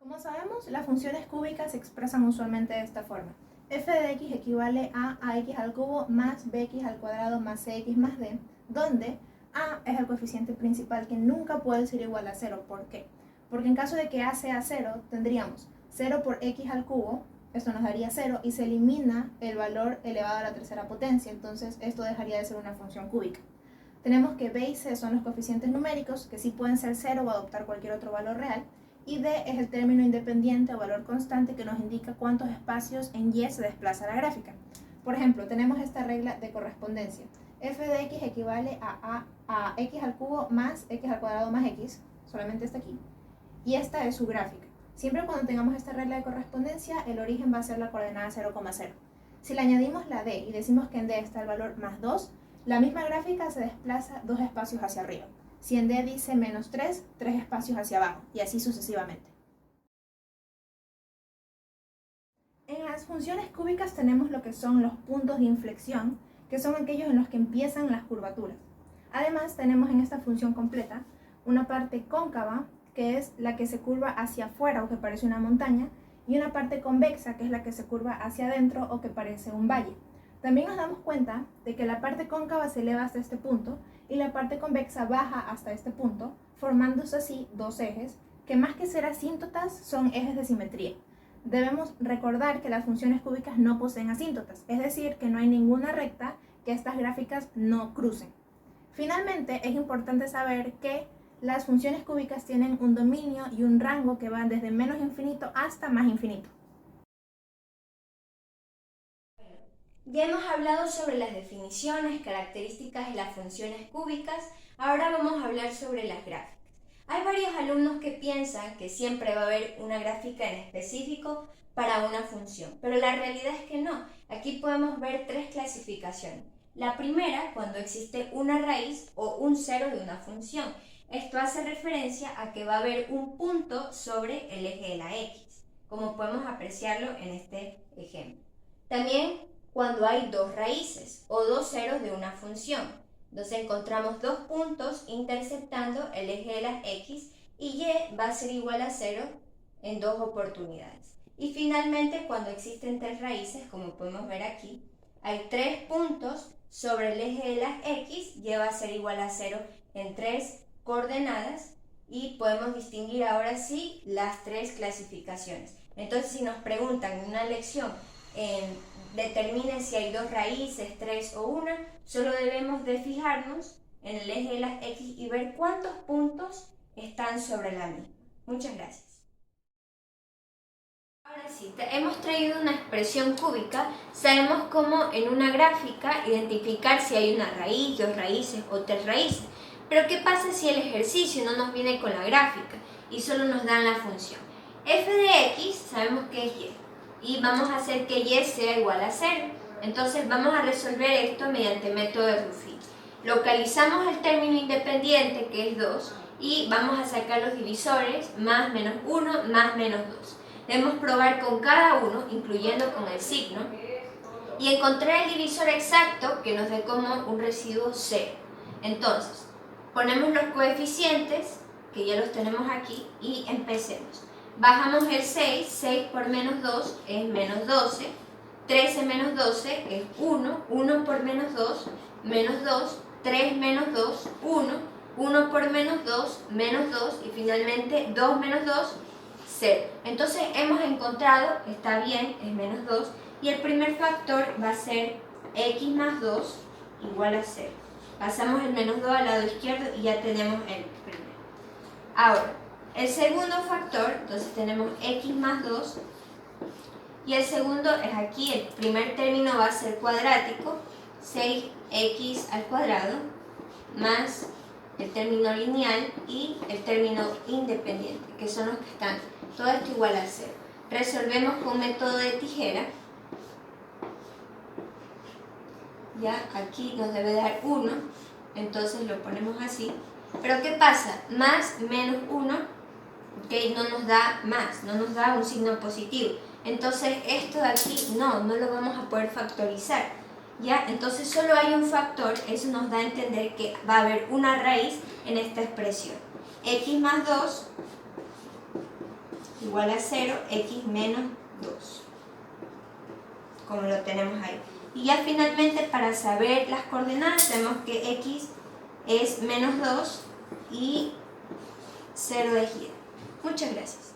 Como sabemos, las funciones cúbicas se expresan usualmente de esta forma. F de x equivale a ax al cubo más bx al cuadrado más cx más d, donde a es el coeficiente principal que nunca puede ser igual a 0. ¿Por qué? Porque en caso de que a sea 0, tendríamos 0 por x al cubo, esto nos daría 0, y se elimina el valor elevado a la tercera potencia, entonces esto dejaría de ser una función cúbica. Tenemos que b y c son los coeficientes numéricos, que sí pueden ser 0 o adoptar cualquier otro valor real, y d es el término independiente o valor constante que nos indica cuántos espacios en y se desplaza la gráfica. Por ejemplo, tenemos esta regla de correspondencia. F de x equivale a x al cubo más x al cuadrado más x, solamente está aquí, y esta es su gráfica. Siempre cuando tengamos esta regla de correspondencia, el origen va a ser la coordenada 0,0. Si le añadimos la d y decimos que en d está el valor más 2, la misma gráfica se desplaza 2 espacios hacia arriba. Si en d dice menos 3, 3 espacios hacia abajo, y así sucesivamente. En las funciones cúbicas tenemos lo que son los puntos de inflexión, que son aquellos en los que empiezan las curvaturas. Además, tenemos en esta función completa una parte cóncava, que es la que se curva hacia afuera o que parece una montaña, y una parte convexa, que es la que se curva hacia adentro o que parece un valle. También nos damos cuenta de que la parte cóncava se eleva hasta este punto y la parte convexa baja hasta este punto, formándose así dos ejes, que más que ser asíntotas son ejes de simetría. Debemos recordar que las funciones cúbicas no poseen asíntotas, es decir, que no hay ninguna recta que estas gráficas no crucen. Finalmente, es importante saber que las funciones cúbicas tienen un dominio y un rango que van desde menos infinito hasta más infinito. Ya hemos hablado sobre las definiciones, características de las funciones cúbicas, ahora vamos a hablar sobre las gráficas. Hay varios alumnos que piensan que siempre va a haber una gráfica en específico para una función, pero la realidad es que no. Aquí podemos ver tres clasificaciones. La primera, cuando existe una raíz o un cero de una función. Esto hace referencia a que va a haber un punto sobre el eje de la x, como podemos apreciarlo en este ejemplo. También cuando hay dos raíces o dos ceros de una función. Entonces encontramos dos puntos interceptando el eje de las x y y va a ser igual a 0 en dos oportunidades. Y finalmente, cuando existen tres raíces, como podemos ver aquí, hay tres puntos sobre el eje de las x, y va a ser igual a 0 en tres coordenadas, y podemos distinguir ahora sí las tres clasificaciones. Entonces, si nos preguntan en una lección, determine si hay dos raíces, tres o una, solo debemos de fijarnos en el eje de las x y ver cuántos puntos están sobre la misma. Muchas gracias. Ahora sí, hemos traído una expresión cúbica. Sabemos cómo en una gráfica identificar si hay una raíz, dos raíces o tres raíces. Pero ¿qué pasa si el ejercicio no nos viene con la gráfica y solo nos dan la función? F de x sabemos que es y vamos a hacer que y sea igual a 0. Entonces vamos a resolver esto mediante método de Ruffin. Localizamos el término independiente, que es 2, y vamos a sacar los divisores, más menos 1, más menos 2. Debemos probar con cada uno, incluyendo con el signo, y encontrar el divisor exacto que nos dé como un residuo 0. Entonces, ponemos los coeficientes, que ya los tenemos aquí, y empecemos. Bajamos el 6, 6 por menos 2 es menos 12, 13 menos 12 es 1, 1 por menos 2, menos 2, 3 menos 2, 1, 1 por menos 2, menos 2, y finalmente 2 menos 2, 0. Entonces hemos encontrado, está bien, es menos 2, y el primer factor va a ser x más 2 igual a 0. Pasamos el menos 2 al lado izquierdo y ya tenemos el primero. Ahora, el segundo factor, entonces tenemos x más 2, y el segundo es aquí, el primer término va a ser cuadrático, 6x al cuadrado, más el término lineal y el término independiente, que son los que están, todo esto igual a 0. Resolvemos con método de tijera. Ya, aquí nos debe dar 1, entonces lo ponemos así. Pero ¿qué pasa? Más menos 1, ¿okay? No nos da más, no nos da un signo positivo. Entonces esto de aquí no lo vamos a poder factorizar. ¿Ya? Entonces solo hay un factor, eso nos da a entender que va a haber una raíz en esta expresión. X más 2 igual a 0, x menos 2, como lo tenemos ahí. Y ya finalmente, para saber las coordenadas, sabemos que x es menos 2 y 0 de gira. Muchas gracias.